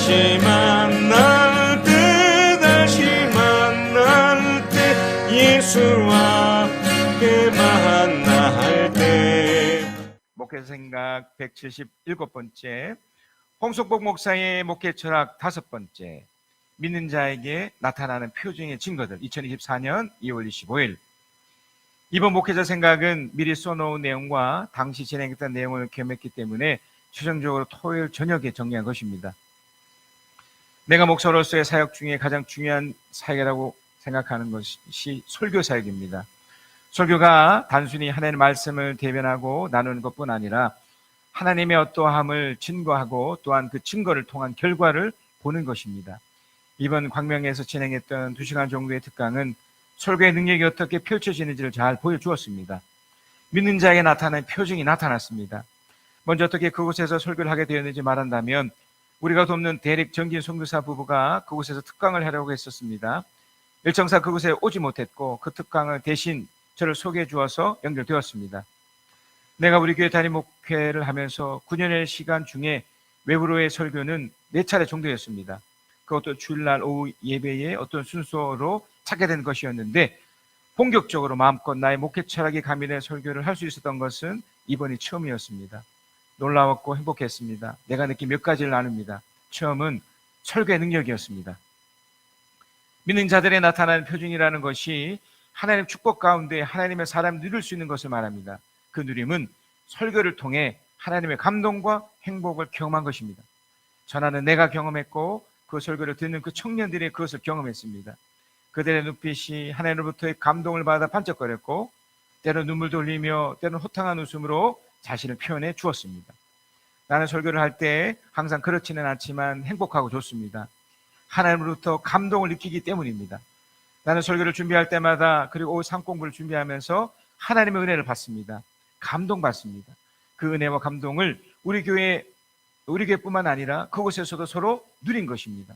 다시 만날 때 다시 만날 때 예수와 함께 만날 때. 목회자 생각 177번째, 홍석복 목사의 목회 철학 5번째, 믿는 자에게 나타나는 표징의 증거들, 2024년 2월 25일. 이번 목회자 생각은 미리 써놓은 내용과 당시 진행했던 내용을 겸했기 때문에 최종적으로 토요일 저녁에 정리한 것입니다. 내가 목사로서의 사역 중에 가장 중요한 사역이라고 생각하는 것이 설교 사역입니다. 설교가 단순히 하나님의 말씀을 대변하고 나누는 것뿐 아니라 하나님의 어떠함을 증거하고 또한 그 증거를 통한 결과를 보는 것입니다. 이번 광명에서 진행했던 2시간 정도의 특강은 설교의 능력이 어떻게 펼쳐지는지를 잘 보여주었습니다. 믿는 자에게 나타나는 표징이 나타났습니다. 먼저 어떻게 그곳에서 설교를 하게 되었는지 말한다면, 우리가 돕는 대릭 정진 선교사 부부가 그곳에서 특강을 하려고 했었습니다. 일정상 그곳에 오지 못했고 그 특강을 대신 저를 소개해 주어서 연결되었습니다. 내가 우리 교회 담임 목회를 하면서 9년의 시간 중에 외부로의 설교는 4차례 정도였습니다. 그것도 주일날 오후 예배의 어떤 순서로 찾게 된 것이었는데, 본격적으로 마음껏 나의 목회 철학이 가미된 설교를 할 수 있었던 것은 이번이 처음이었습니다. 놀라웠고 행복했습니다. 내가 느낀 몇 가지를 나눕니다. 처음은 설교의 능력이었습니다. 믿는 자들에 나타나는 표징이라는 것이 하나님의 축복 가운데 하나님의 사람이 누릴 수 있는 것을 말합니다. 그 누림은 설교를 통해 하나님의 감동과 행복을 경험한 것입니다. 전하는 내가 경험했고 그 설교를 듣는 그 청년들이 그것을 경험했습니다. 그들의 눈빛이 하나님으로부터의 감동을 받아 반짝거렸고, 때로 눈물도 흘리며 때로는 호탕한 웃음으로 자신을 표현해 주었습니다. 나는 설교를 할 때 항상 그렇지는 않지만 행복하고 좋습니다. 하나님으로부터 감동을 느끼기 때문입니다. 나는 설교를 준비할 때마다, 그리고 오후 상공부를 준비하면서 하나님의 은혜를 받습니다. 감동받습니다. 그 은혜와 감동을 우리 교회뿐만 아니라 그곳에서도 서로 누린 것입니다.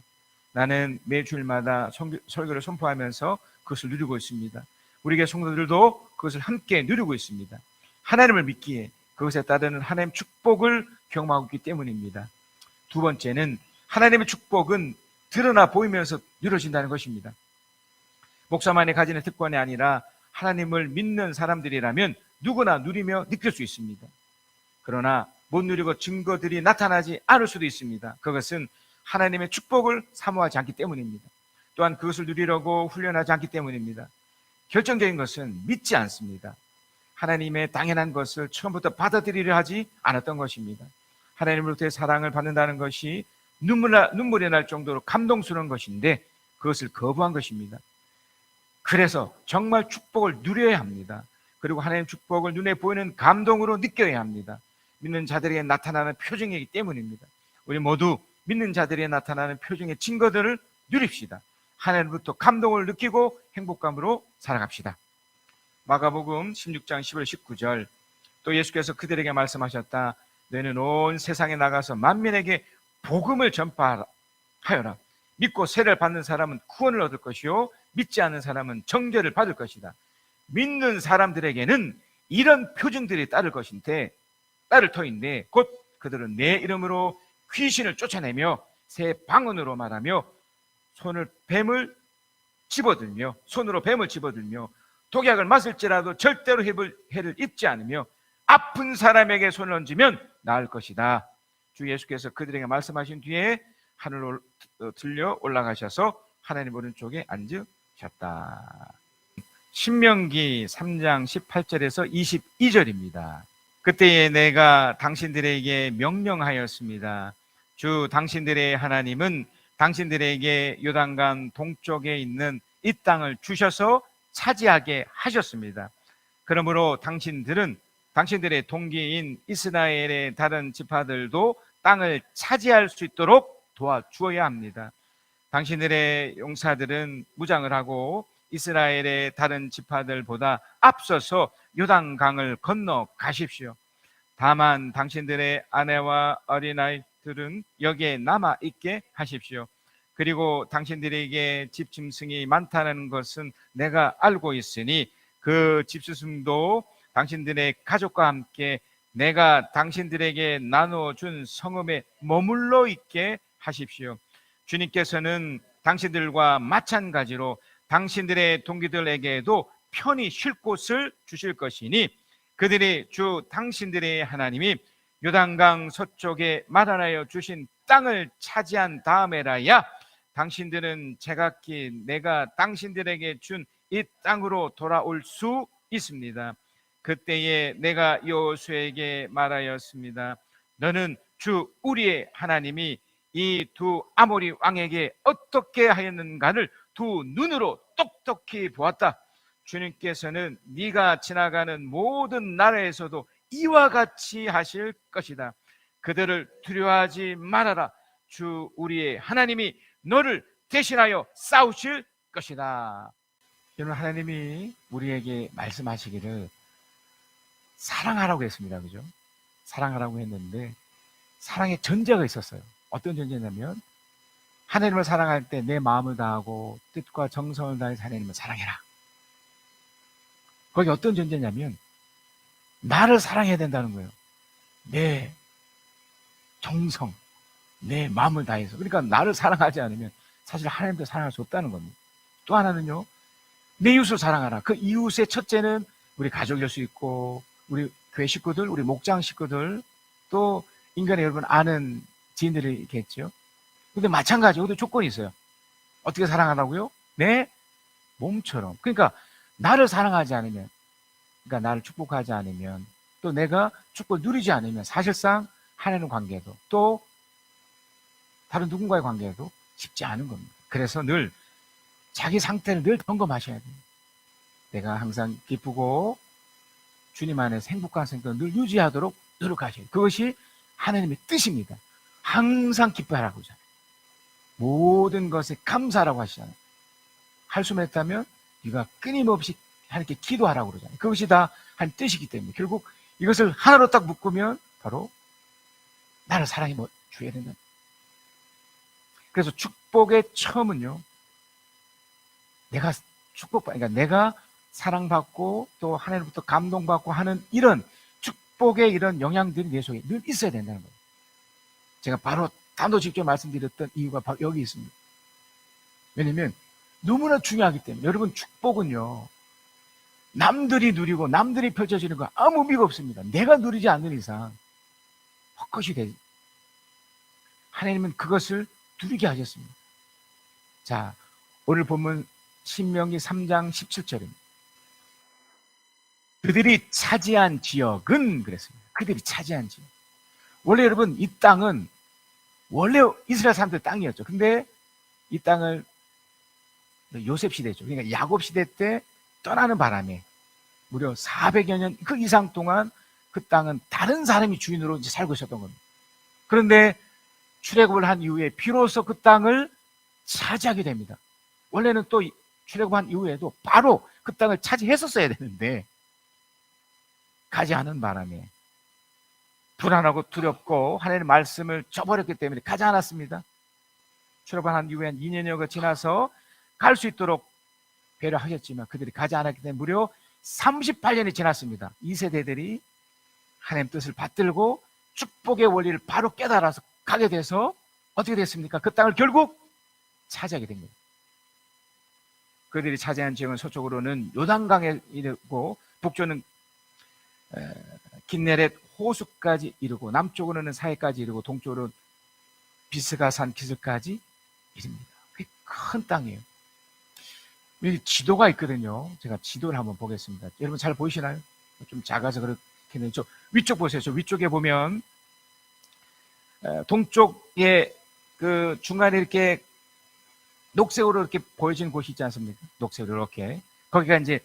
나는 매주일마다 설교를 선포하면서 그것을 누리고 있습니다. 우리 교회 성도들도 그것을 함께 누리고 있습니다. 하나님을 믿기에 그것에 따르는 하나님의 축복을 경험하고 있기 때문입니다. 두 번째는 하나님의 축복은 드러나 보이면서 이루어진다는 것입니다. 목사만이 가지는 특권이 아니라 하나님을 믿는 사람들이라면 누구나 누리며 느낄 수 있습니다. 그러나 못 누리고 증거들이 나타나지 않을 수도 있습니다. 그것은 하나님의 축복을 사모하지 않기 때문입니다. 또한 그것을 누리려고 훈련하지 않기 때문입니다. 결정적인 것은 믿지 않습니다. 하나님의 당연한 것을 처음부터 받아들이려 하지 않았던 것입니다. 하나님으로부터의 사랑을 받는다는 것이 눈물이 날 정도로 감동스러운 것인데 그것을 거부한 것입니다. 그래서 정말 축복을 누려야 합니다. 그리고 하나님의 축복을 눈에 보이는 감동으로 느껴야 합니다. 믿는 자들에게 나타나는 표징이기 때문입니다. 우리 모두 믿는 자들에게 나타나는 표징의 증거들을 누립시다. 하나님부터 감동을 느끼고 행복감으로 살아갑시다. 마가복음 16장 11, 19절, 또 예수께서 그들에게 말씀하셨다. 너희는 온 세상에 나가서 만민에게 복음을 전파하여라. 믿고 세례를 받는 사람은 구원을 얻을 것이요 믿지 않는 사람은 정죄를 받을 것이다. 믿는 사람들에게는 이런 표징들이 따를 터인데 곧 그들은 내 이름으로 귀신을 쫓아내며 새 방언으로 말하며 손으로 뱀을 집어들며 독약을 마실지라도 절대로 해를 입지 않으며 아픈 사람에게 손을 얹으면 나을 것이다. 주 예수께서 그들에게 말씀하신 뒤에 하늘로 들려 올라가셔서 하나님 오른쪽에 앉으셨다. 신명기 3장 18절에서 22절입니다. 그때에 내가 당신들에게 명령하였습니다. 주 당신들의 하나님은 당신들에게 요단강 동쪽에 있는 이 땅을 주셔서 차지하게 하셨습니다. 그러므로 당신들의 동기인 이스라엘의 다른 지파들도 땅을 차지할 수 있도록 도와주어야 합니다. 당신들의 용사들은 무장을 하고 이스라엘의 다른 지파들보다 앞서서 요단강을 건너 가십시오. 다만 당신들의 아내와 어린아이들은 여기에 남아 있게 하십시오. 그리고 당신들에게 집짐승이 많다는 것은 내가 알고 있으니 그 집짐승도 당신들의 가족과 함께 내가 당신들에게 나눠준 성읍에 머물러 있게 하십시오. 주님께서는 당신들과 마찬가지로 당신들의 동기들에게도 편히 쉴 곳을 주실 것이니 그들이 주 당신들의 하나님이 요단강 서쪽에 마련하여 주신 땅을 차지한 다음에라야 당신들은 제각기 내가 당신들에게 준 이 땅으로 돌아올 수 있습니다. 그때에 내가 여호수아에게 말하였습니다. 너는 주 우리의 하나님이 이 두 아모리 왕에게 어떻게 하였는가를 두 눈으로 똑똑히 보았다. 주님께서는 네가 지나가는 모든 나라에서도 이와 같이 하실 것이다. 그들을 두려워하지 말아라. 주 우리의 하나님이 너를 대신하여 싸우실 것이다. 여러분, 하나님이 우리에게 말씀하시기를 사랑하라고 했습니다. 그죠? 사랑하라고 했는데 사랑의 전제가 있었어요. 어떤 전제냐면 하나님을 사랑할 때 내 마음을 다하고 뜻과 정성을 다해서 하나님을 사랑해라. 거기 어떤 전제냐면 나를 사랑해야 된다는 거예요. 내 정성, 내 마음을 다해서. 그러니까 나를 사랑하지 않으면 사실 하나님도 사랑할 수 없다는 겁니다. 또 하나는요, 내 이웃을 사랑하라. 그 이웃의 첫째는 우리 가족일 수 있고 우리 교회 식구들, 우리 목장 식구들, 또 인간의 여러분 아는 지인들이겠죠. 근데 마찬가지로 여기도 조건이 있어요. 어떻게 사랑하라고요? 내 몸처럼. 그러니까 나를 사랑하지 않으면, 그러니까 나를 축복하지 않으면, 또 내가 축복을 누리지 않으면 사실상 하나님 관계도 또 다른 누군가의 관계도 쉽지 않은 겁니다. 그래서 늘 자기 상태를 늘 점검하셔야 돼요. 내가 항상 기쁘고 주님 안에서 행복한 생각을 늘 유지하도록 노력하셔야 돼요. 그것이 하나님의 뜻입니다. 항상 기뻐하라고 하잖아요. 모든 것에 감사하라고 하시잖아요. 할 수만 있다면 네가 끊임없이 하나님께 기도하라고 그러잖아요. 그것이 다 한 뜻이기 때문에 결국 이것을 하나로 딱 묶으면 바로 나를 사랑해 주어야 된다. 그래서 축복의 처음은요, 내가 그러니까 내가 사랑받고 또 하나님부터 감동받고 하는 이런 축복의 이런 영향들이 내 속에 늘 있어야 된다는 거예요. 제가 바로 단도직입 말씀드렸던 이유가 바로 여기 있습니다. 왜냐면 너무나 중요하기 때문에. 여러분, 축복은요, 남들이 누리고 남들이 펼쳐지는 거 아무 의미가 없습니다. 내가 누리지 않는 이상 헛것이 되지. 하나님은 그것을 누리게 하셨습니다. 자, 오늘 본문 신명기 3장 17절입니다. 그들이 차지한 지역은 그랬습니다. 그들이 차지한 지역. 원래 여러분, 이 땅은 원래 이스라엘 사람들 땅이었죠. 근데 이 땅을 요셉 시대죠. 그러니까 야곱 시대 때 떠나는 바람에 무려 400여 년 그 이상 동안 그 땅은 다른 사람이 주인으로 이제 살고 있었던 겁니다. 그런데 출애굽을 한 이후에 비로소 그 땅을 차지하게 됩니다. 원래는 또 출애굽한 이후에도 바로 그 땅을 차지했었어야 되는데 가지 않은 바람에 불안하고 두렵고 하나님의 말씀을 저버렸기 때문에 가지 않았습니다. 출애굽한 이후에 한 2년여가 지나서 갈 수 있도록 배려하셨지만 그들이 가지 않았기 때문에 무려 38년이 지났습니다. 2세대들이 하나님 뜻을 받들고 축복의 원리를 바로 깨달아서 가게 돼서 어떻게 됐습니까? 그 땅을 결국 차지하게 됩니다. 그들이 차지한 지역은 서쪽으로는 요단강에 이르고 북쪽은 긴네렛 호수까지 이르고 남쪽으로는 사해까지 이르고 동쪽으로는 비스가산 기슭까지 이릅니다. 꽤 큰 땅이에요. 여기 지도가 있거든요. 제가 지도를 한번 보겠습니다. 여러분 잘 보이시나요? 좀 작아서 그렇게는 저 위쪽 보세요. 저 위쪽에 보면 동쪽에 그 중간에 이렇게 녹색으로 이렇게 보여지는 곳이 있지 않습니까? 녹색으로 이렇게. 거기가 이제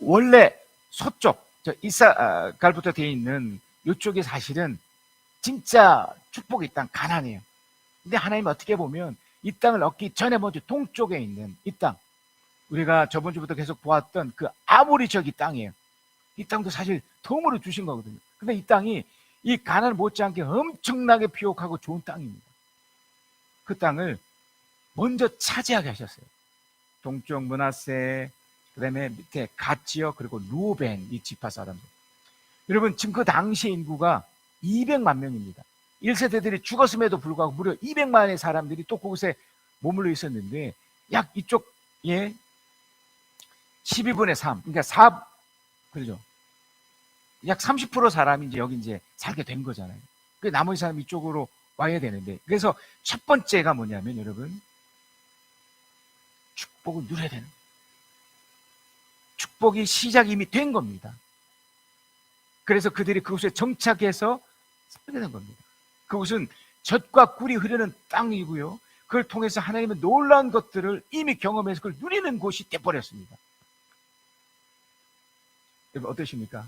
원래 서쪽, 저 이사갈부터 되어 있는 이쪽이 사실은 진짜 축복의 땅, 가나안이에요. 근데 하나님 어떻게 보면 이 땅을 얻기 전에 먼저 동쪽에 있는 이 땅, 우리가 저번 주부터 계속 보았던 그 아모리 지역 이 땅이에요. 이 땅도 사실 덤으로 주신 거거든요. 근데 이 땅이 이 가나안 못지않게 엄청나게 비옥하고 좋은 땅입니다. 그 땅을 먼저 차지하게 하셨어요. 동쪽 므낫세, 그 다음에 밑에 갓 지역, 그리고 루벤, 이 지파 사람들. 여러분, 지금 그 당시 인구가 200만 명입니다. 1세대들이 죽었음에도 불구하고 무려 200만의 사람들이 또 그곳에 머물러 있었는데 약 이쪽에 12분의 3, 그러니까 4, 그러죠. 약 30% 사람이 이제 여기 이제 살게 된 거잖아요. 그 나머지 사람이 이쪽으로 와야 되는데, 그래서 첫 번째가 뭐냐면 여러분, 축복을 누려야 되는 거예요. 축복이 시작이 이미 된 겁니다. 그래서 그들이 그곳에 정착해서 살게 된 겁니다. 그곳은 젖과 꿀이 흐르는 땅이고요, 그걸 통해서 하나님의 놀라운 것들을 이미 경험해서 그걸 누리는 곳이 돼버렸습니다. 여러분 어떠십니까?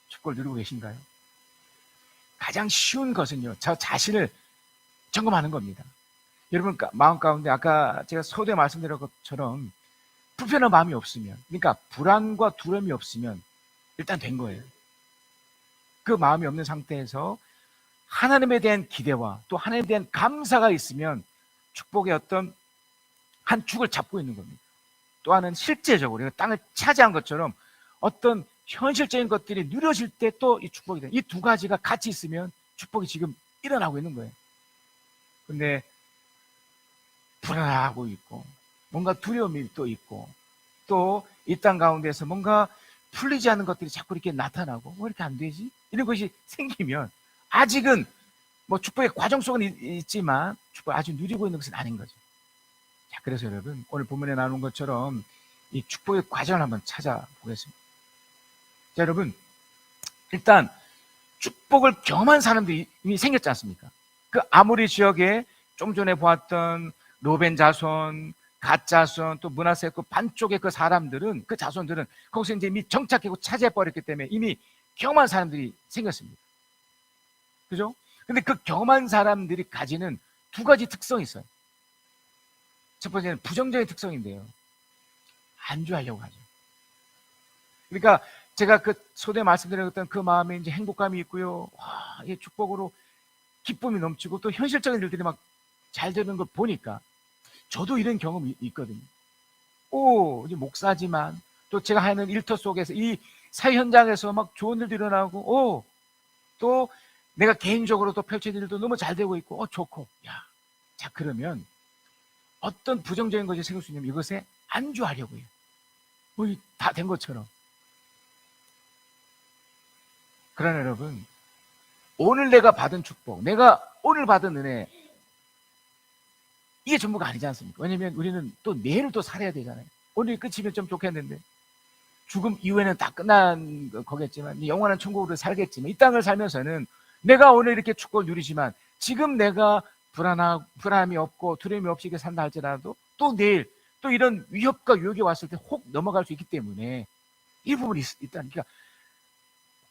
축복을 누리고 계신가요? 가장 쉬운 것은요, 저 자신을 점검하는 겁니다. 여러분 마음 가운데 아까 제가 서두에 말씀드린 것처럼 불편한 마음이 없으면, 그러니까 불안과 두려움이 없으면 일단 된 거예요. 그 마음이 없는 상태에서 하나님에 대한 기대와 또 하나님에 대한 감사가 있으면 축복의 어떤 한 축을 잡고 있는 겁니다. 또 하나는 실제적으로 땅을 차지한 것처럼 어떤 현실적인 것들이 누려질 때 또 이 축복이 돼요. 이 두 가지가 같이 있으면 축복이 지금 일어나고 있는 거예요. 근데 불안하고 있고 뭔가 두려움이 또 있고 또 이 땅 가운데서 뭔가 풀리지 않는 것들이 자꾸 이렇게 나타나고 왜 이렇게 안 되지? 이런 것이 생기면 아직은 뭐 축복의 과정 속은 있지만 축복을 아직 누리고 있는 것은 아닌 거죠. 자, 그래서 여러분 오늘 본문에 나오는 것처럼 이 축복의 과정을 한번 찾아보겠습니다. 자, 여러분 일단 축복을 경험한 사람들이 이미 생겼지 않습니까? 그 아모리 지역에 좀 전에 보았던 로벤 자손, 갓 자손, 또 므낫세 그 반쪽의 그 사람들은, 그 자손들은 거기서 이제 이미 정착하고 차지해버렸기 때문에 이미 경험한 사람들이 생겼습니다. 그죠? 근데 그 경험한 사람들이 가지는 두 가지 특성이 있어요. 첫 번째는 부정적인 특성인데요, 안주하려고 하죠. 그러니까 제가 그 소대 말씀드렸던 그 마음에 이제 행복감이 있고요, 와, 이 축복으로 기쁨이 넘치고 또 현실적인 일들이 막 잘 되는 걸 보니까 저도 이런 경험이 있거든요. 이제 목사지만 또 제가 하는 일터 속에서 이 사회 현장에서 막 좋은 일도 일어나고 또 내가 개인적으로 또 펼쳐질 일도 너무 잘 되고 있고 좋고, 자, 그러면 어떤 부정적인 것이 생길 수 있냐면 이것에 안주하려고 해요. 다 된 것처럼. 그러나 여러분, 오늘 내가 받은 축복, 내가 오늘 받은 은혜, 이게 전부가 아니지 않습니까? 왜냐면 우리는 또 내일을 또 살아야 되잖아요. 오늘이 끝이면 좀 좋겠는데 죽음 이후에는 다 끝난 거겠지만 영원한 천국으로 살겠지만 이 땅을 살면서는 내가 오늘 이렇게 축복을 누리지만 지금 내가 불안함이 없고 두려움이 없이 이렇게 산다 할지라도 또 내일 또 이런 위협과 유혹이 왔을 때 혹 넘어갈 수 있기 때문에 이 부분이 있다는, 그러니까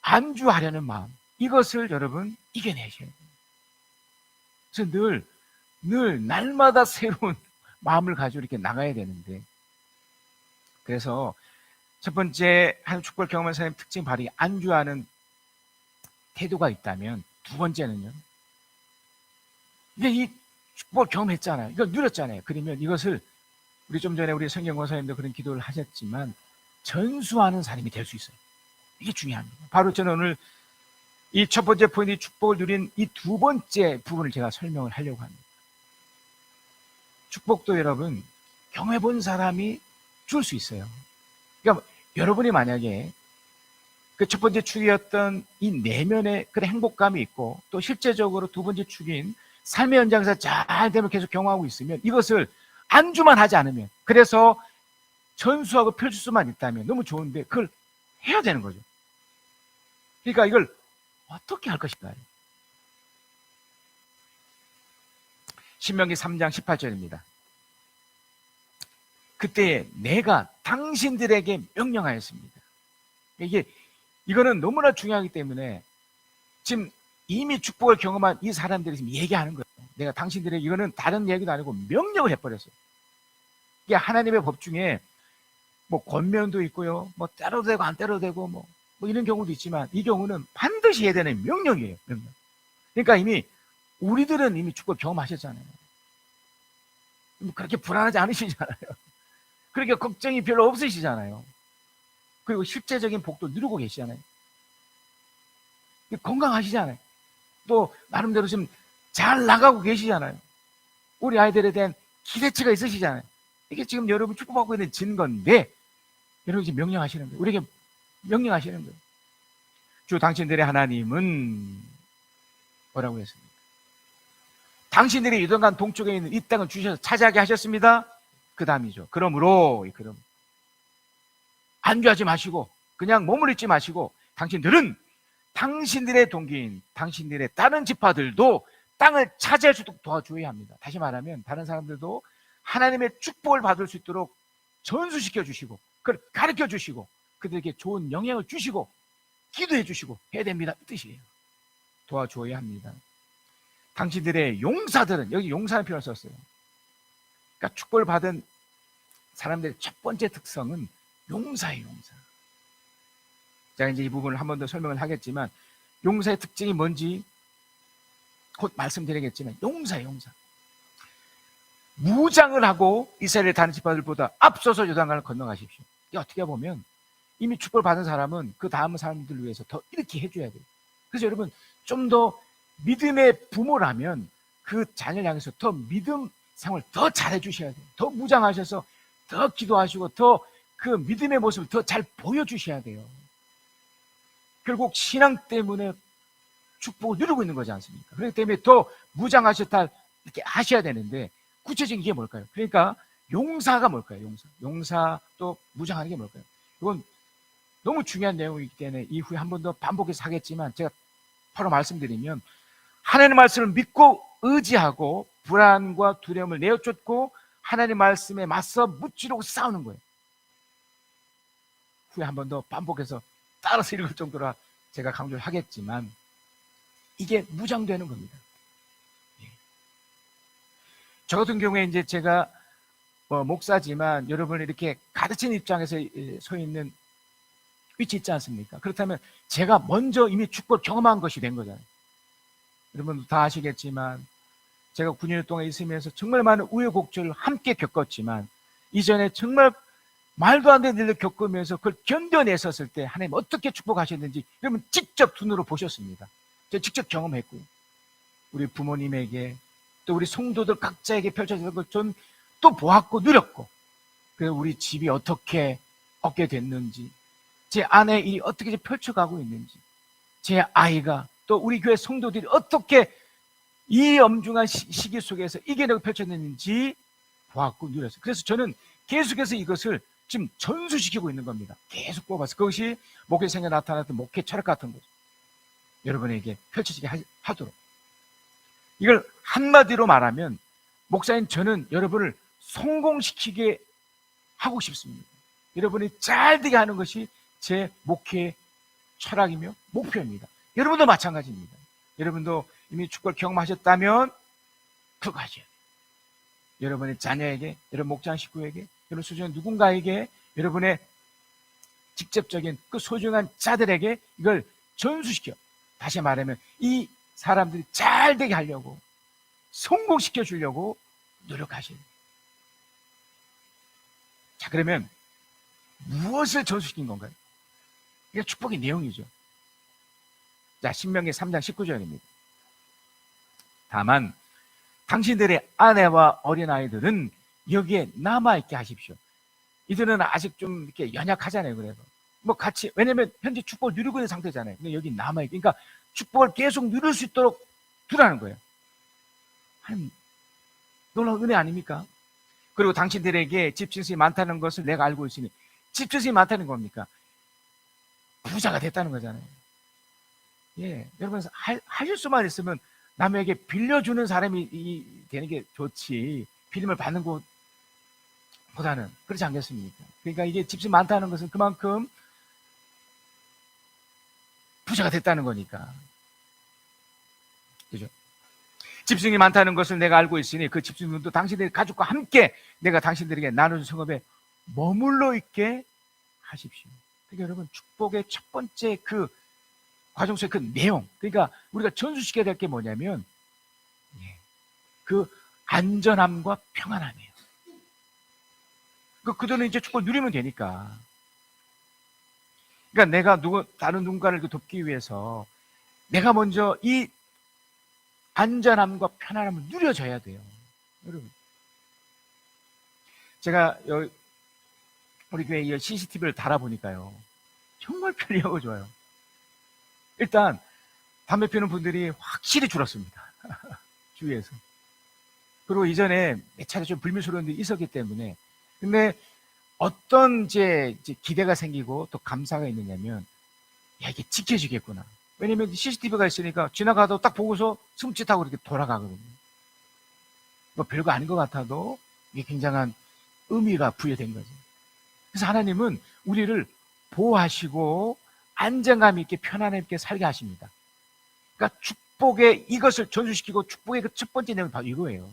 안주하려는 마음, 이것을 여러분 이겨내셔야 돼요. 그래서 늘 날마다 새로운 마음을 가지고 이렇게 나가야 되는데, 그래서 첫 번째 하나님 축복을 경험한 사람의 특징 바로 이 안주하는 태도가 있다면, 두 번째는요, 이제 이 축복을 경험했잖아요. 이걸 누렸잖아요. 그러면 이것을 우리 좀 전에 우리 성경 권사님도 그런 기도를 하셨지만 전수하는 사람이 될 수 있어요. 이게 중요합니다. 바로 저는 오늘 이 첫 번째 포인트, 축복을 누린 이 두 번째 부분을 제가 설명을 하려고 합니다. 축복도 여러분 경험해 본 사람이 줄 수 있어요. 그러니까 여러분이 만약에 그 첫 번째 축이었던 이 내면의 그런 행복감이 있고 또 실제적으로 두 번째 축인 삶의 현장에서 잘 되면 계속 경험하고 있으면, 이것을 안주만 하지 않으면, 그래서 전수하고 펼칠 수만 있다면 너무 좋은데 그걸 해야 되는 거죠. 그러니까 이걸 어떻게 할 것인가요? 신명기 3장 18절입니다. 그때 내가 당신들에게 명령하였습니다. 이거는 너무나 중요하기 때문에 지금 이미 축복을 경험한 이 사람들이 지금 얘기하는 거예요. 내가 당신들에게, 이거는 다른 얘기도 아니고 명령을 해버렸어요. 이게 하나님의 법 중에 뭐 권면도 있고요, 뭐 때려도 되고 안 때려도 되고 뭐 이런 경우도 있지만 이 경우는 반드시 해야 되는 명령이에요. 명령. 그러니까 이미 우리들은 이미 축복을 경험하셨잖아요. 그렇게 불안하지 않으시잖아요. 그렇게 걱정이 별로 없으시잖아요. 그리고 실제적인 복도 누리고 계시잖아요. 건강하시잖아요. 또 나름대로 좀 잘 나가고 계시잖아요. 우리 아이들에 대한 기대치가 있으시잖아요. 이게 지금 여러분 축복받고 있는 증거인데 여러분 지금 명령하시는 거예요. 우리에게 명령하시는 거예요. 주 당신들의 하나님은 뭐라고 했습니까? 당신들이 요단강 동쪽에 있는 이 땅을 주셔서 차지하게 하셨습니다. 그 다음이죠. 그러므로 안주하지 마시고 그냥 머무르 있지 마시고 당신들은 당신들의 동기인 당신들의 다른 지파들도 땅을 차지할 수 있도록 도와줘야 합니다. 다시 말하면 다른 사람들도 하나님의 축복을 받을 수 있도록 전수시켜 주시고 그걸 가르쳐 주시고 그들에게 좋은 영향을 주시고 기도해 주시고 해야 됩니다. 이 뜻이에요. 도와줘야 합니다. 당신들의 용사들은, 여기 용사라는 표현을 썼어요. 그러니까 축복을 받은 사람들의 첫 번째 특성은 용사예요. 용사. 제가 이제 이 부분을 한 번 더 설명을 하겠지만 용사의 특징이 뭔지 곧 말씀드리겠지만 용사예요. 용사. 무장을 하고 이스라엘의 다른 지파들보다 앞서서 요단강을 건너가십시오. 이게 어떻게 보면 이미 축복을 받은 사람은 그 다음 사람들을 위해서 더 이렇게 해줘야 돼요. 그래서 여러분 좀 더 믿음의 부모라면 그 자녀를 향해서 더 믿음 생활을 더 잘해 주셔야 돼요. 더 무장하셔서 더 기도하시고 더 그 믿음의 모습을 더 잘 보여주셔야 돼요. 결국 신앙 때문에 축복을 누리고 있는 거지 않습니까? 그렇기 때문에 더 무장하셨다 이렇게 하셔야 되는데 구체적인 게 뭘까요? 그러니까 용사가 뭘까요? 용사 또 무장하는 게 뭘까요? 이건 너무 중요한 내용이기 때문에 이후에 한 번 더 반복해서 하겠지만 제가 바로 말씀드리면 하나님의 말씀을 믿고 의지하고 불안과 두려움을 내어쫓고 하나님의 말씀에 맞서 무찌르고 싸우는 거예요. 후에 한 번 더 반복해서 따라서 읽을 정도로 제가 강조를 하겠지만 이게 무장되는 겁니다. 저 같은 경우에 이제 제가 목사지만 여러분을 이렇게 가르치는 입장에서 서 있는 위치 있지 않습니까? 그렇다면 제가 먼저 이미 축복을 경험한 것이 된 거잖아요. 여러분 다 아시겠지만 제가 9년 동안 있으면서 정말 많은 우여곡절을 함께 겪었지만 이전에 정말 말도 안 되는 일을 겪으면서 그걸 견뎌냈었을 때 하나님 어떻게 축복하셨는지 여러분 직접 눈으로 보셨습니다. 제가 직접 경험했고요. 우리 부모님에게 또 우리 성도들 각자에게 펼쳐지는 걸 전 또 보았고 누렸고 그래서 우리 집이 어떻게 얻게 됐는지 제 아내의 일이 어떻게 펼쳐가고 있는지 제 아이가 또 우리 교회 성도들이 어떻게 이 엄중한 시기 속에서 이겨내고 펼쳐냈는지 보았고 누렸어요. 그래서 저는 계속해서 이것을 지금 전수시키고 있는 겁니다. 계속 뽑아서 그것이 목회 생활에 나타났던 목회 철학 같은 거죠. 여러분에게 펼쳐지게 하도록 이걸 한마디로 말하면 목사인 저는 여러분을 성공시키게 하고 싶습니다. 여러분이 잘 되게 하는 것이 제 목회 철학이며 목표입니다. 여러분도 마찬가지입니다. 여러분도 이미 축복을 경험하셨다면 그거 하셔야 돼요. 여러분의 자녀에게, 여러분 목장 식구에게, 여러분 소중한 누군가에게, 여러분의 직접적인 그 소중한 자들에게 이걸 전수시켜. 다시 말하면 이 사람들이 잘 되게 하려고 성공시켜 주려고 노력하셔야 돼요. 자, 그러면 무엇을 전수시킨 건가요? 이게 축복의 내용이죠. 자, 신명기 3장 19절입니다. 다만 당신들의 아내와 어린아이들은 여기에 남아있게 하십시오. 이들은 아직 좀 이렇게 연약하잖아요. 그래서 뭐 같이, 왜냐면 현재 축복을 누리고 있는 상태잖아요. 근데 여기 남아있게, 그러니까 축복을 계속 누릴 수 있도록 두라는 거예요. 하나님 놀라운 은혜 아닙니까? 그리고 당신들에게 집중심이 많다는 것을 내가 알고 있으니, 집중심이 많다는 겁니까? 부자가 됐다는 거잖아요. 예, 여러분 하실 수만 있으면 남에게 빌려주는 사람이 되는 게 좋지, 빌림을 받는 것보다는 그렇지 않겠습니까? 그러니까 이게 집중이 많다는 것은 그만큼 부자가 됐다는 거니까. 그죠? 집중이 많다는 것을 내가 알고 있으니 그 집중도 당신들의 가족과 함께 내가 당신들에게 나누는 성읍에 머물러 있게 하십시오. 그러니까 여러분, 축복의 첫 번째 그 과정 속의 그 내용, 그러니까 우리가 전수시켜야 될 게 뭐냐면 그 안전함과 평안함이에요. 그들은 이제 축복을 누리면 되니까. 그러니까 내가 다른 누군가를 돕기 위해서 내가 먼저 이 안전함과 편안함을 누려져야 돼요. 여러분, 제가 우리 교회에 CCTV를 달아보니까요, 정말 편리하고 좋아요. 일단 담배 피우는 분들이 확실히 줄었습니다. 주위에서. 그리고 이전에 몇 차례 좀 불미스러운 일이 있었기 때문에. 근데 어떤 이제 기대가 생기고 또 감사가 있느냐면, 야, 이게 지켜지겠구나. 왜냐면 CCTV가 있으니까 지나가도 딱 보고서 숨짓하고 이렇게 돌아가거든요. 뭐 별거 아닌 것 같아도 이게 굉장한 의미가 부여된 거죠. 그래서 하나님은 우리를 보호하시고 안정감 있게 편안함 있게 살게 하십니다. 그러니까 축복의 이것을 전수시키고 축복의 그 첫 번째 내용은 바로 이거예요.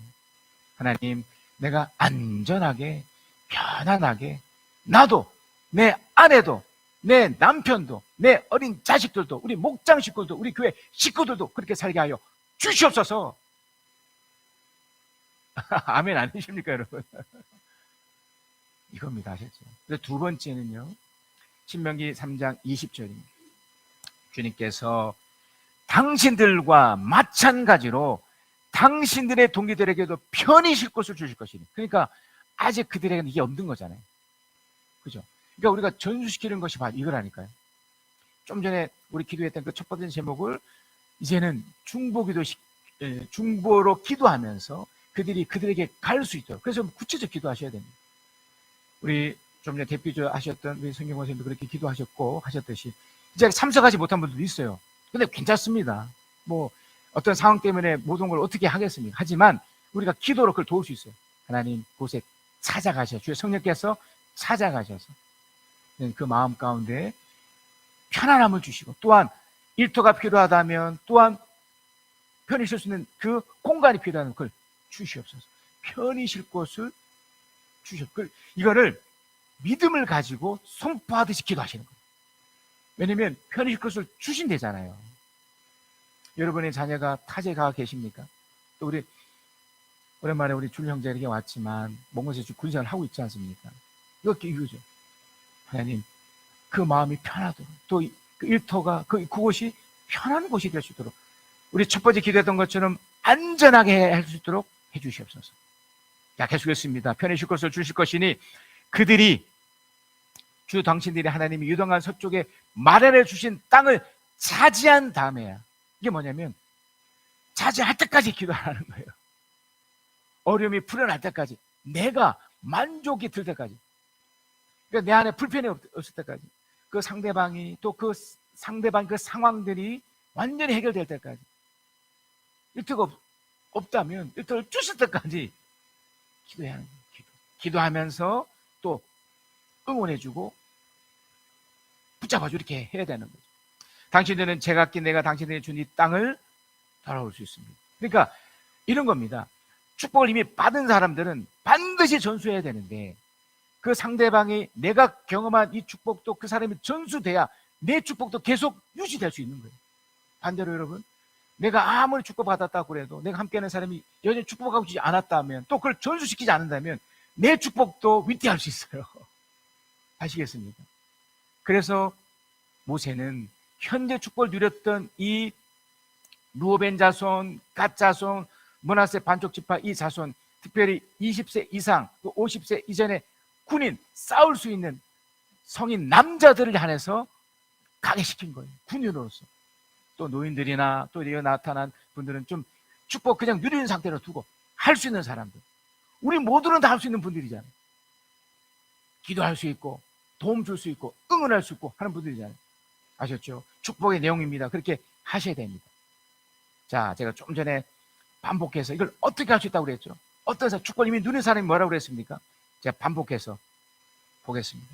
하나님, 내가 안전하게 편안하게, 나도 내 아내도 내 남편도 내 어린 자식들도 우리 목장 식구들도 우리 교회 식구들도 그렇게 살게 하여 주시옵소서. 아멘 아니십니까 여러분? 이겁니다. 아셨죠? 그래서 두 번째는요, 신명기 3장 20절입니다. 주님께서 당신들과 마찬가지로 당신들의 동기들에게도 편히 쉴 곳을 주실 것이니. 그러니까 아직 그들에게는 이게 없는 거잖아요. 그죠? 그러니까 우리가 전수시키는 것이 바로 이거라니까요. 좀 전에 우리 기도했던 그 첫 번째 제목을 이제는 중보로 기도하면서 그들에게 갈 수 있도록. 그래서 구체적 기도하셔야 됩니다. 우리 좀 전에 대표자 하셨던 우리 성경 선생님도 그렇게 기도하셨고 하셨듯이 이제 참석하지 못한 분들도 있어요. 근데 괜찮습니다. 뭐 어떤 상황 때문에 모든 걸 어떻게 하겠습니까? 하지만 우리가 기도로 그걸 도울 수 있어요. 하나님 그곳에 찾아가셔서 주의 성령께서 찾아가셔서 그 마음 가운데 편안함을 주시고, 또한 일터가 필요하다면 또한 편히 쉴 수 있는 그 공간이 필요하다면 그걸 주시옵소서. 편히 쉴 곳을 주시옵소서. 이거를 믿음을 가지고 선포하듯이 기도하시는 거예요. 왜냐면 편히 쉴 곳을 주신대잖아요. 여러분의 자녀가 타지에 가 계십니까? 또 우리 오랜만에 우리 줄 형제 이렇게 왔지만 먼 곳에서 군생활을 하고 있지 않습니까? 이거죠. 하나님, 그 마음이 편하도록, 또 그 일터가 그곳이 편한 곳이 될 수 있도록, 우리 첫 번째 기도했던 것처럼 안전하게 할 수 있도록 해주시옵소서. 자, 계속했습니다. 편히 쉴 것을 주실 것이니 그들이 주 당신들이 하나님이 유동한 서쪽에 마련해 주신 땅을 차지한 다음에야. 이게 뭐냐면 차지할 때까지 기도하는 거예요. 어려움이 풀어날 때까지, 내가 만족이 들 때까지, 그러니까 내 안에 불편이 없을 때까지, 그 상대방이 또 그 상대방 그 상황들이 완전히 해결될 때까지, 일터가 없다면 일터를 주실 때까지 기도해야 하는 거예요. 기도하면서 또 응원해주고 붙잡아주고 이렇게 해야 되는 거죠. 당신들은 제각기 내가 당신들이 준 이 땅을 돌아올 수 있습니다. 그러니까 이런 겁니다. 축복을 이미 받은 사람들은 반드시 전수해야 되는데, 그 상대방이 내가 경험한 이 축복도 그 사람이 전수돼야 내 축복도 계속 유지될 수 있는 거예요. 반대로 여러분, 내가 아무리 축복받았다고 그래도 내가 함께하는 사람이 여전히 축복하고 있지 않았다면, 또 그걸 전수시키지 않는다면 내 축복도 위태할 수 있어요. 아시겠습니까? 그래서 모세는 현재 축복을 누렸던 이 루벤 자손, 갓 자손, 므낫세 반쪽 지파 이 자손, 특별히 20세 이상, 50세 이전에 군인, 싸울 수 있는 성인 남자들을 향해서 강해시킨 거예요. 군인으로서. 또 노인들이나 또 여기 나타난 분들은 좀 축복 그냥 누리는 상태로 두고 할 수 있는 사람들. 우리 모두는 다 할 수 있는 분들이잖아요. 기도할 수 있고 도움 줄 수 있고 응원할 수 있고 하는 분들이잖아요. 아셨죠? 축복의 내용입니다. 그렇게 하셔야 됩니다. 자, 제가 좀 전에 반복해서 이걸 어떻게 할 수 있다고 그랬죠? 어떤 사람, 축복을 이미 누린 사람이 뭐라고 그랬습니까? 제가 반복해서 보겠습니다.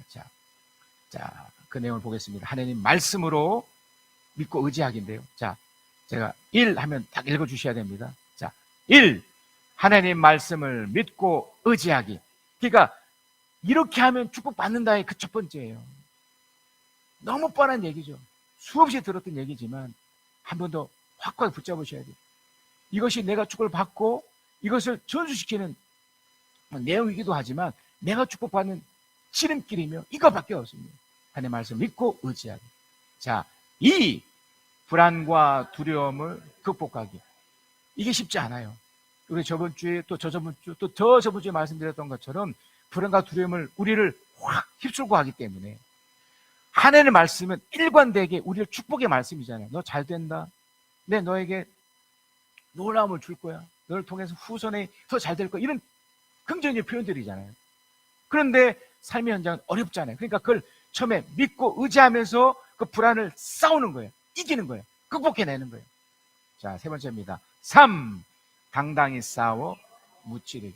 자, 그 내용을 보겠습니다. 하나님 말씀으로 믿고 의지하기인데요. 자, 제가 1 하면 딱 읽어주셔야 됩니다. 자, 1. 하나님 말씀을 믿고 의지하기. 그러니까 이렇게 하면 축복받는다의 그 첫 번째예요. 너무 뻔한 얘기죠. 수없이 들었던 얘기지만 한 번 더 확고하게 붙잡으셔야 돼요. 이것이 내가 축복을 받고 이것을 전수시키는 내용이기도 하지만 내가 축복받는 지름길이며 이것밖에 없습니다. 하나님의 말씀 믿고 의지하기. 자, 2. 불안과 두려움을 극복하기. 이게 쉽지 않아요. 우리 저번 주에 또 저저번 주 또 저저번 주에 말씀드렸던 것처럼 불안과 두려움을 우리를 확 휩쓸고 하기 때문에 하나님의 말씀은 일관되게 우리를 축복의 말씀이잖아요. 너 잘 된다. 내 너에게 놀라움을 줄 거야. 너를 통해서 후손에 더 잘 될 거야. 이런 긍정적인 표현들이잖아요. 그런데 삶의 현장은 어렵잖아요. 그러니까 그걸 처음에 믿고 의지하면서 그 불안을 싸우는 거예요. 이기는 거예요. 극복해내는 거예요. 자, 세 번째입니다. 3. 당당히 싸워 무찌르기.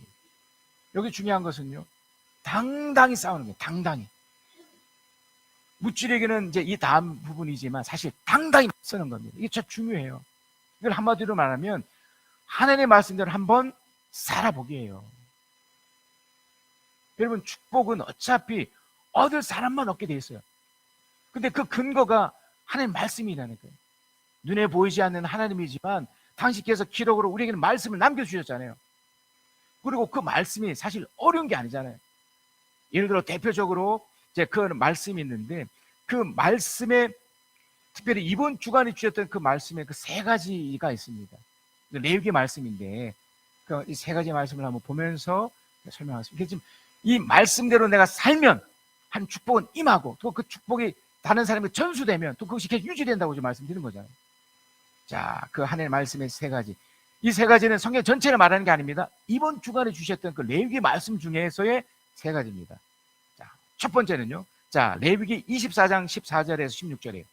여기 중요한 것은요, 당당히 싸우는 거예요. 당당히. 무찌르기는 이제 이 다음 부분이지만 사실 당당히 쓰는 겁니다. 이게 참 중요해요. 이걸 한마디로 말하면 하나님의 말씀대로 한번 살아보기예요. 여러분, 축복은 어차피 얻을 사람만 얻게 돼 있어요. 근데 그 근거가 하나님의 말씀이라는 거예요. 눈에 보이지 않는 하나님이지만 당신께서 기록으로 우리에게는 말씀을 남겨주셨잖아요. 그리고 그 말씀이 사실 어려운 게 아니잖아요. 예를 들어 대표적으로 이제 그 말씀이 있는데 그 말씀에 특별히 이번 주간에 주셨던 그 말씀에 그 세 가지가 있습니다. 레위기 말씀인데 그 이 세 가지 말씀을 한번 보면서 설명하겠습니다. 지금 이 말씀대로 내가 살면 한 축복은 임하고 또 그 축복이 다른 사람에게 전수되면 또 그것이 계속 유지된다고 지금 말씀드리는 거잖아요. 자, 그 하나님의 말씀의 세 가지. 이 세 가지는 성경 전체를 말하는 게 아닙니다. 이번 주간에 주셨던 그 레위기 말씀 중에서의 세 가지입니다. 자, 첫 번째는요. 자, 레위기 24장 14절에서 16절이에요.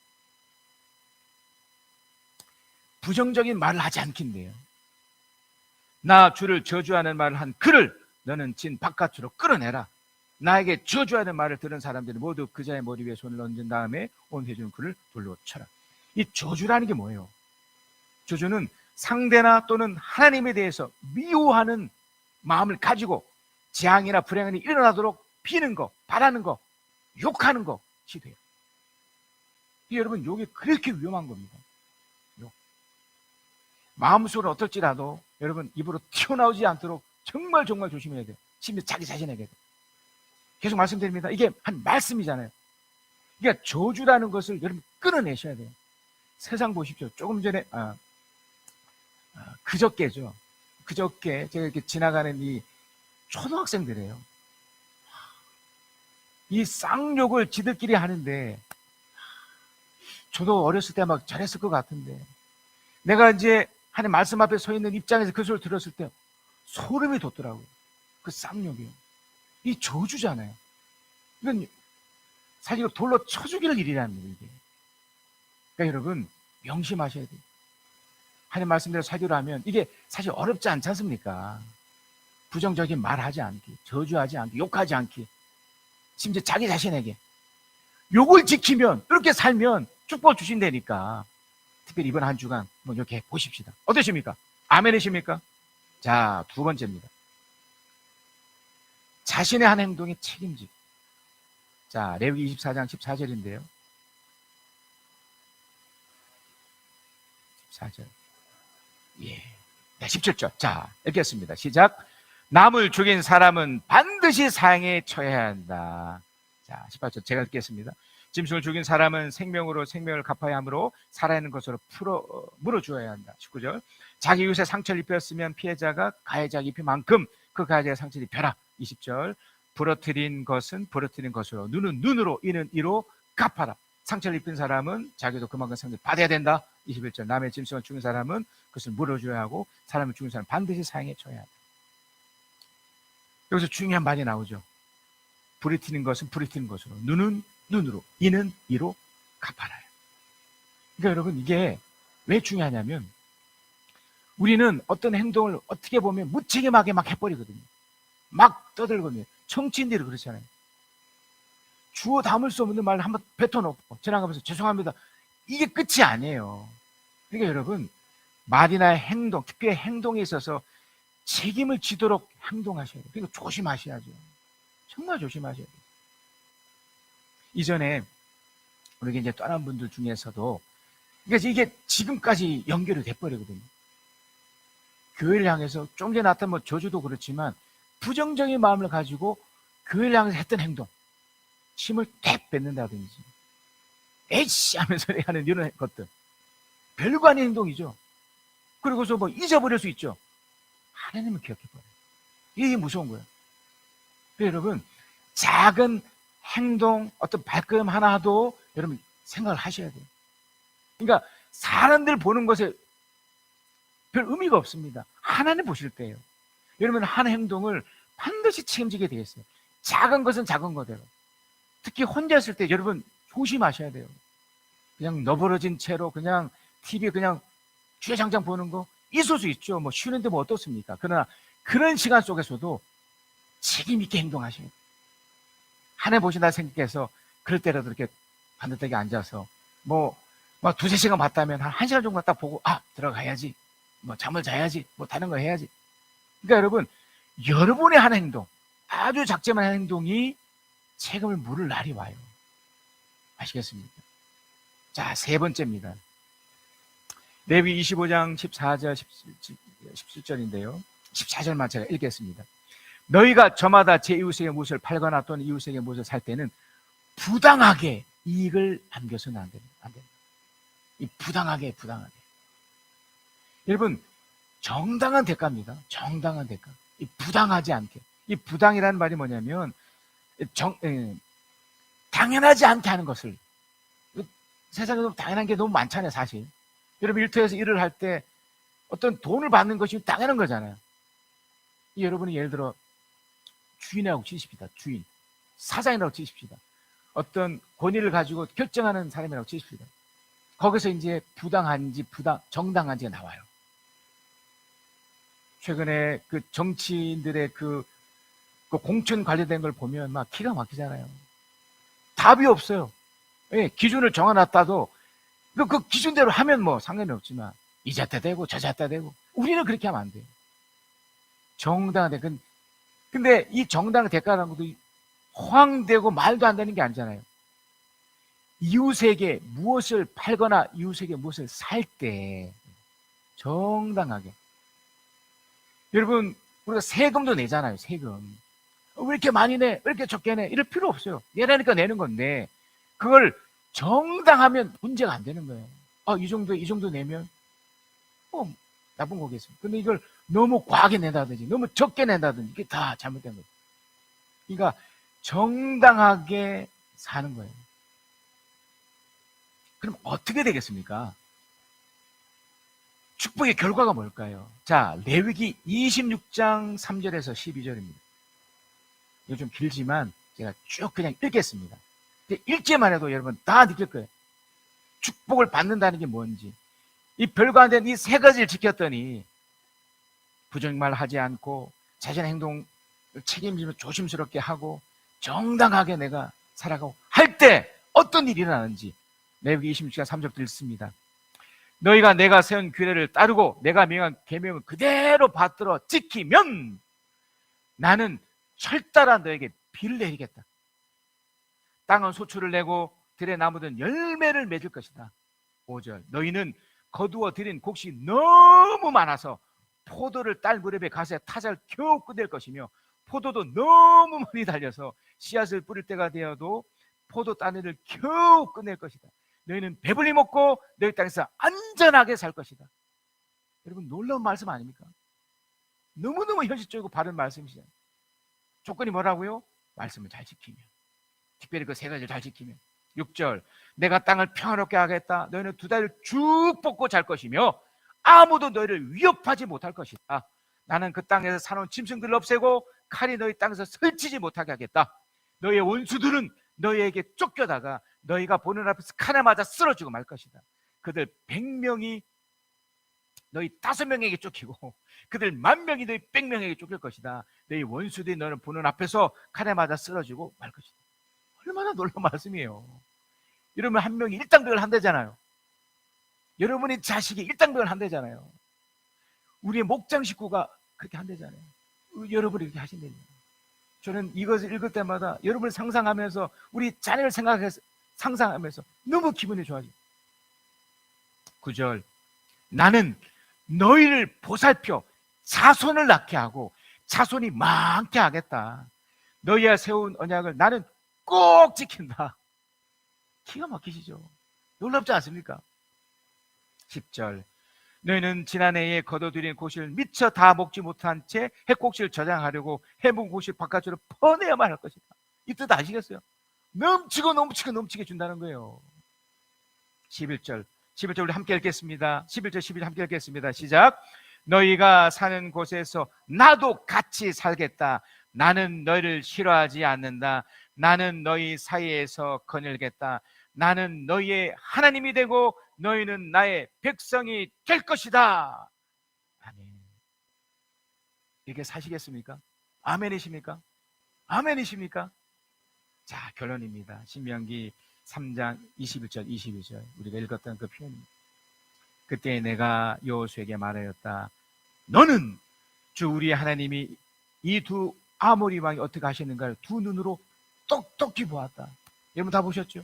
부정적인 말을 하지 않긴대요. 나 주를 저주하는 말을 한 그를 너는 진 바깥으로 끌어내라. 나에게 저주하는 말을 들은 사람들이 모두 그 자의 머리 위에 손을 얹은 다음에 온 회중 그를 돌로 쳐라. 이 저주라는 게 뭐예요? 저주는 상대나 또는 하나님에 대해서 미워하는 마음을 가지고 재앙이나 불행이 일어나도록 비는 거, 바라는 거, 욕하는 것이 돼요. 여러분, 욕이 그렇게 위험한 겁니다. 욕. 마음속으로 어떨지라도 여러분 입으로 튀어나오지 않도록 정말 조심해야 돼요. 심지어 자기 자신에게도. 계속 말씀드립니다. 이게 한 말씀이잖아요. 그러니까 저주라는 것을 여러분 끊어내셔야 돼요. 세상 보십시오. 조금 전에 그저께죠. 그저께 제가 이렇게 지나가는 이 초등학생들이에요. 이 쌍욕을 지들끼리 하는데 저도 어렸을 때 막 잘했을 것 같은데 내가 이제 하나님 말씀 앞에 서 있는 입장에서 그 소리를 들었을 때 소름이 돋더라고요. 그 쌍욕이요. 이 저주잖아요. 이건 사실 돌로 쳐 죽일 일이라는 거예요. 이게. 그러니까 여러분 명심하셔야 돼요. 하나님 말씀대로 살기로 하면 이게 사실 어렵지 않지 않습니까? 부정적인 말하지 않기, 저주하지 않기, 욕하지 않기, 심지어 자기 자신에게 욕을 지키면 이렇게 살면 축복 주신다니까. 특별히 이번 한 주간 뭐 이렇게 보십시다. 어떠십니까? 아멘이십니까? 자, 두 번째입니다. 자신의 한 행동에 책임지기. 자, 레위기 24장 14절인데요. 14절. 예. 네, 17절. 자, 읽겠습니다. 시작. 남을 죽인 사람은 반드시 사형에 처해야 한다. 자, 18절. 제가 읽겠습니다. 짐승을 죽인 사람은 생명으로 생명을 갚아야 하므로 살아있는 것으로 물어주어야 한다. 19절. 자기 이웃에 상처를 입혔으면 피해자가 가해자에게 입힌 만큼 그 가해자의 상처를 입혀라. 20절. 부러뜨린 것은 부러뜨린 것으로, 눈은 눈으로, 이는 이로 갚아라. 상처를 입힌 사람은 자기도 그만큼 상처를 받아야 된다. 21절. 남의 짐승을 죽인 사람은 그것을 물어줘야 하고 사람을 죽인 사람은 반드시 사형에 처해야 한다. 여기서 중요한 말이 나오죠. 부러뜨린 것은 부러뜨린 것으로, 눈은 눈으로, 이는 이로 갚아라. 그러니까 여러분 이게 왜 중요하냐면 우리는 어떤 행동을 어떻게 보면 무책임하게 막 해버리거든요. 막 떠들거든요. 정치인들이 그렇잖아요. 주워 담을 수 없는 말을 한번 뱉어놓고 지나가면서 죄송합니다. 이게 끝이 아니에요. 그러니까 여러분 말이나 행동, 특별히 행동에 있어서 책임을 지도록 행동하셔야 돼요. 그러니까 조심하셔야죠. 정말 조심하셔야 돼요. 이전에 우리 이제 떠난 분들 중에서도 그러니까 이게 지금까지 연결이 돼버리거든요. 교회를 향해서 좀 전에 나타난 뭐 저주도 그렇지만 부정적인 마음을 가지고 교회를 향해서 했던 행동, 침을 택 뱉는다든지 에이씨 하면서 하는 이런 것들 별거 아닌 행동이죠. 그리고서 뭐 잊어버릴 수 있죠. 하나님은 기억해버려요. 이게 무서운 거예요. 여러분, 작은 행동, 어떤 발걸음 하나도 여러분 생각을 하셔야 돼요. 그러니까 사람들 보는 것에 별 의미가 없습니다. 하나님 보실 때예요. 여러분, 한 행동을 반드시 책임지게 되어 있어요. 작은 것은 작은 거대로. 특히 혼자 있을 때 여러분 조심하셔야 돼요. 그냥 너버러진 채로 그냥 TV 그냥 주야장장 보는 거 있을 수 있죠. 뭐 쉬는데 뭐 어떻습니까? 그러나 그런 시간 속에서도 책임 있게 행동하셔야 돼요. 하늘 보신다 생각해서 그럴 때라도 이렇게 반듯하게 앉아서 뭐 두세 시간 봤다면 한 1시간 정도 딱 보고 들어가야지. 뭐 잠을 자야지. 뭐 다른 거 해야지. 그러니까 여러분, 여러분의 한 행동, 아주 작지만 한 행동이 책임을 물을 날이 와요. 아시겠습니까? 자, 세 번째입니다. 레위 25장 14절 17절인데요. 14절만 제가 읽겠습니다. 너희가 저마다 제 이웃에게 무엇을 팔거나 또는 이웃에게 무엇을 살 때는 부당하게 이익을 남겨서는 안 됩니다. 이 부당하게. 여러분, 정당한 대가입니다. 정당한 대가. 이 부당하지 않게. 이 부당이라는 말이 뭐냐면 당연하지 않게 하는 것을. 세상에 너무 당연한 게 너무 많잖아요, 사실. 여러분, 일터에서 일을 할 때 어떤 돈을 받는 것이 당연한 거잖아요. 여러분이 예를 들어 주인하고 치십시다. 주인. 사장이라고 치십시다. 어떤 권위를 가지고 결정하는 사람이라고 치십시다. 거기서 이제 부당한지 정당한지가 나와요. 최근에 그 정치인들의 그 공천 관련된 걸 보면 막 기가 막히잖아요. 답이 없어요. 예, 기준을 정해놨다도 그 기준대로 하면 뭐 상관이 없지만 이 잣대 되고 저 잣대 되고 우리는 그렇게 하면 안 돼요. 정당한 대가. 근데 이 정당한 대가라는 것도 허황되고 말도 안 되는 게 아니잖아요. 이웃에게 무엇을 팔거나 이웃에게 무엇을 살 때 정당하게. 여러분, 우리가 세금도 내잖아요. 세금. 왜 이렇게 많이 내? 왜 이렇게 적게 내? 이럴 필요 없어요. 내라니까 내는 건데 그걸 정당하면 문제가 안 되는 거예요. 이 정도 내면 나쁜 거겠습니다. 근데 이걸 너무 과하게 낸다든지 너무 적게 낸다든지 이게 다 잘못된 거예요. 그러니까 정당하게 사는 거예요. 그럼 어떻게 되겠습니까? 축복의 결과가 뭘까요? 자, 레위기 26장 3절에서 12절입니다. 이거 좀 길지만 제가 쭉 그냥 읽겠습니다. 읽기만 해도 여러분 다 느낄 거예요. 축복을 받는다는 게 뭔지. 이 별거 안 되는 이 세 가지를 지켰더니 부정말 하지 않고 자신의 행동을 책임지며 조심스럽게 하고 정당하게 내가 살아가고 할 때 어떤 일이 일어나는지 레위기 26장 3절부터 읽습니다. 너희가 내가 세운 규례를 따르고 내가 명한 계명을 그대로 받들어 지키면 나는 철따라 너에게 비를 내리겠다. 땅은 소출을 내고 들의 나무든 열매를 맺을 것이다. 5절 너희는 거두어 들인 곡식이 너무 많아서 포도를 딸 무렵에 가서 타자를 겨우 끝낼 것이며 포도도 너무 많이 달려서 씨앗을 뿌릴 때가 되어도 포도 따내를 겨우 끝낼 것이다. 너희는 배불리 먹고 너희 땅에서 안전하게 살 것이다. 여러분, 놀라운 말씀 아닙니까? 너무너무 현실적이고 바른 말씀이시잖아요. 조건이 뭐라고요? 말씀을 잘 지키면, 특별히 그 세 가지를 잘 지키면. 6절 내가 땅을 평화롭게 하겠다. 너희는 두 다리를 쭉 뻗고 잘 것이며 아무도 너희를 위협하지 못할 것이다. 나는 그 땅에서 사놓은 짐승들을 없애고 칼이 너희 땅에서 설치지 못하게 하겠다. 너희의 원수들은 너희에게 쫓겨다가 너희가 보는 앞에서 칼에 맞아 쓰러지고 말 것이다. 그들 100명이 너희 5명에게 쫓기고 그들 10,000명이 너희 100명에게 쫓길 것이다. 너희 원수들이 너를 보는 앞에서 칼에 맞아 쓰러지고 말 것이다. 얼마나 놀라운 말씀이에요. 여러분 한 명이 일당백을 한대잖아요. 여러분의 자식이 일당백을 한대잖아요. 우리의 목장 식구가 그렇게 한대잖아요. 여러분이 이렇게 하신다는 거예요. 저는 이것을 읽을 때마다 여러분을 상상하면서 우리 자녀를 상상하면서 너무 기분이 좋아져요. 9절 나는 너희를 보살펴 자손을 낳게 하고 자손이 많게 하겠다. 너희와 세운 언약을 나는 꼭 지킨다. 기가 막히시죠? 놀랍지 않습니까? 10절 너희는 지난해에 거둬들인 곡식을 미처 다 먹지 못한 채 해곡식을 저장하려고 해묵은 곡식 바깥으로 퍼내야만 할 것이다. 이 뜻 아시겠어요? 넘치고 넘치고 넘치게 준다는 거예요. 11절 우리 함께 읽겠습니다. 11절 12절 함께 읽겠습니다. 시작. 너희가 사는 곳에서 나도 같이 살겠다. 나는 너희를 싫어하지 않는다. 나는 너희 사이에서 거닐겠다. 나는 너희의 하나님이 되고 너희는 나의 백성이 될 것이다. 아멘. 이렇게 사시겠습니까? 아멘이십니까? 아멘이십니까? 자, 결론입니다. 신명기 3장 21절 22절 우리가 읽었던 그 표현입니다. 그때 내가 여호수아에게 말하였다. 너는 주 우리 하나님이 이 두 아모리 왕이 어떻게 하시는가를 두 눈으로 똑똑히 보았다. 여러분 다 보셨죠?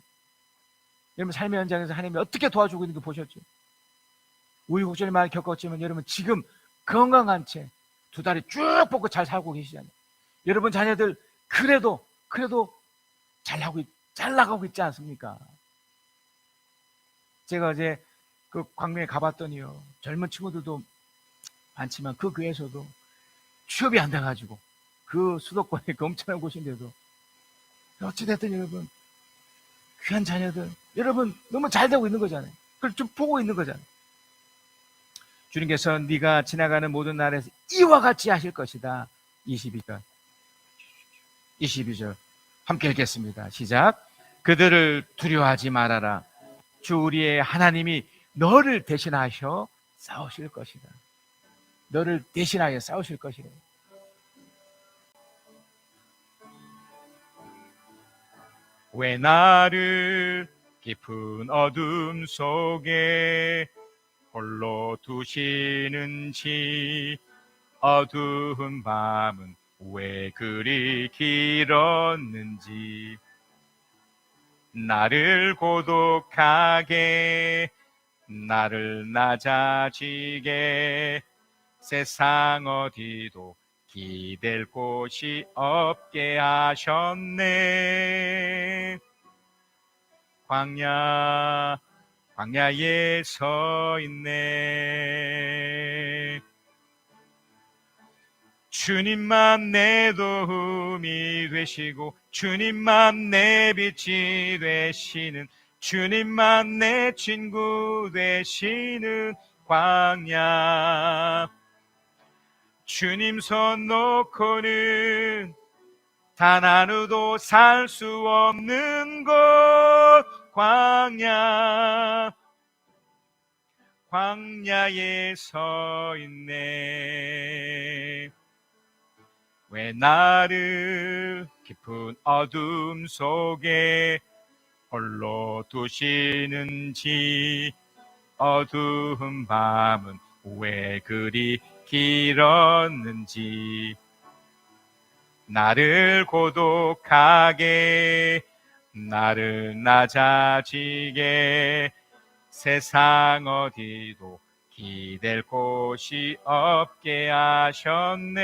여러분 삶의 현장에서 하나님이 어떻게 도와주고 있는 거 보셨죠? 우유곡절을 많이 겪었지만 여러분 지금 건강한 채 두 다리 쭉 뻗고 잘 살고 계시잖아요. 여러분 자녀들 그래도 잘 나가고 있지 않습니까? 제가 어제 그 광명에 가봤더니요, 젊은 친구들도 많지만 그 교회에서도 취업이 안 돼가지고 그 수도권에 그 엄청난 곳인데도 어찌됐든 여러분 귀한 자녀들 여러분 너무 잘 되고 있는 거잖아요. 그걸 좀 보고 있는 거잖아요. 주님께서 네가 지나가는 모든 날에서 이와 같이 하실 것이다. 22절 함께 읽겠습니다. 시작. 그들을 두려워하지 말아라. 주 우리의 하나님이 너를 대신하셔 싸우실 것이다. 너를 대신하여 싸우실 것이다. 왜 나를 깊은 어둠 속에 홀로 두시는지 어두운 밤은 왜 그리 길었는지 나를 고독하게 나를 낮아지게 세상 어디도 기댈 곳이 없게 하셨네. 광야에 서 있네. 주님만 내 도움이 되시고 주님만 내 빛이 되시는 주님만 내 친구 되시는 광야. 주님 손 놓고는 단 하루도 살 수 없는 곳 광야에 서 있네. 왜 나를 깊은 어둠 속에 홀로 두시는지 어두운 밤은 왜 그리 길었는지 나를 고독하게 나를 낮아지게 세상 어디도 기댈 곳이 없게 하셨네.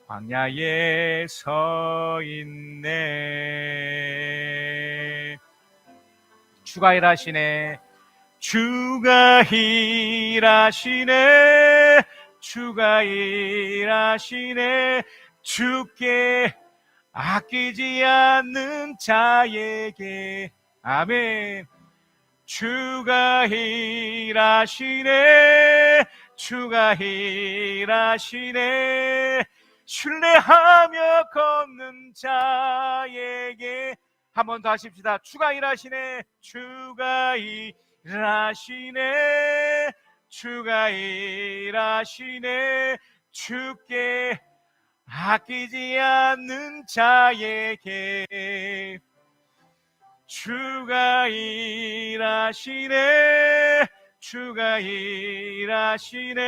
광야에 서 있네. 주가 일하시네. 주가 일하시네. 주가 일하시네. 주께 아끼지 않는 자에게 아멘. 주가 일하시네. 주가 일하시네. 신뢰하며 걷는 자에게 한 번 더 하십시다. 주가 일하시네. 주가 일하시네. 주가 일하시네. 주께 아끼지 않는 자에게 주가 일하시네. 주가 일하시네.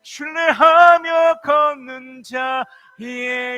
신뢰하며 걷는 자에게